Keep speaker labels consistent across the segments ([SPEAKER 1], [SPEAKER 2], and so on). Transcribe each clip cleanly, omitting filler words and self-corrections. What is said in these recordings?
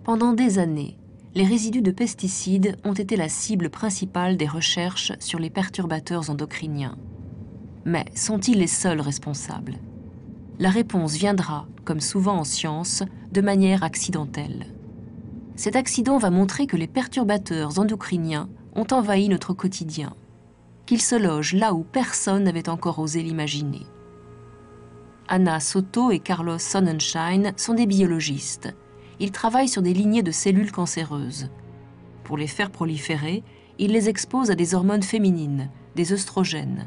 [SPEAKER 1] Pendant des années, les résidus de pesticides ont été la cible principale des recherches sur les perturbateurs endocriniens. Mais sont-ils les seuls responsables? La réponse viendra, comme souvent en science, de manière accidentelle. Cet accident va montrer que les perturbateurs endocriniens ont envahi notre quotidien, qu'ils se logent là où personne n'avait encore osé l'imaginer. Anna Soto et Carlos Sonnenschein sont des biologistes. Ils travaillent sur des lignées de cellules cancéreuses. Pour les faire proliférer, ils les exposent à des hormones féminines, des œstrogènes.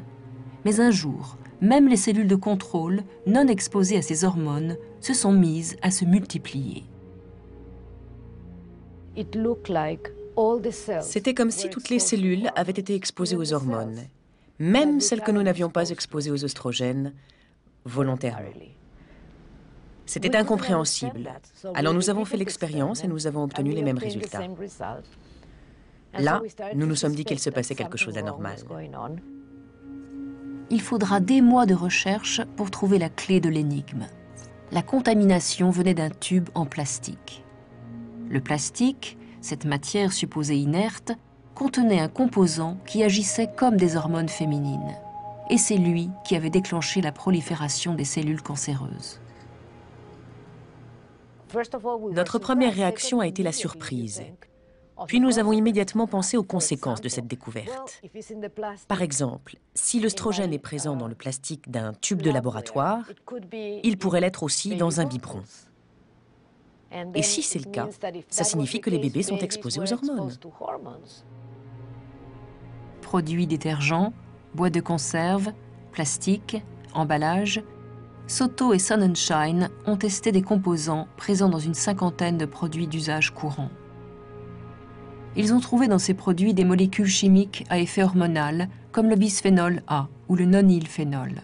[SPEAKER 1] Mais un jour, même les cellules de contrôle, non exposées à ces hormones, se sont mises à se multiplier.
[SPEAKER 2] C'était comme si toutes les cellules avaient été exposées aux hormones, même celles que nous n'avions pas exposées aux œstrogènes, volontairement. C'était incompréhensible. Alors nous avons fait l'expérience et nous avons obtenu les mêmes résultats. Là, nous nous sommes dit qu'il se passait quelque chose d'anormal.
[SPEAKER 1] Il faudra des mois de recherche pour trouver la clé de l'énigme. La contamination venait d'un tube en plastique. Le plastique, cette matière supposée inerte, contenait un composant qui agissait comme des hormones féminines. Et c'est lui qui avait déclenché la prolifération des cellules cancéreuses.
[SPEAKER 2] Notre première réaction a été la surprise. Puis nous avons immédiatement pensé aux conséquences de cette découverte. Par exemple, si l'œstrogène est présent dans le plastique d'un tube de laboratoire, il pourrait l'être aussi dans un biberon. Et si c'est le cas, ça signifie que les bébés sont exposés aux hormones.
[SPEAKER 1] Produits détergents, boîtes de conserve, plastique, emballage, Soto et Sonnenschein ont testé des composants présents dans une cinquantaine de produits d'usage courant. Ils ont trouvé dans ces produits des molécules chimiques à effet hormonal, comme le bisphénol A ou le nonylphénol.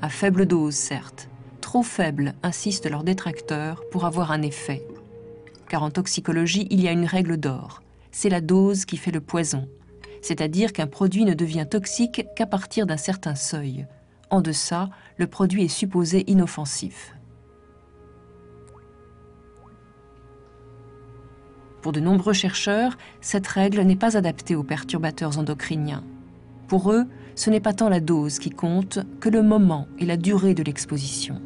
[SPEAKER 1] À faible dose, certes, trop faible, insistent leurs détracteurs, pour avoir un effet. Car en toxicologie, il y a une règle d'or. C'est la dose qui fait le poison. C'est-à-dire qu'un produit ne devient toxique qu'à partir d'un certain seuil. En deçà, le produit est supposé inoffensif. Pour de nombreux chercheurs, cette règle n'est pas adaptée aux perturbateurs endocriniens. Pour eux, ce n'est pas tant la dose qui compte que le moment et la durée de l'exposition.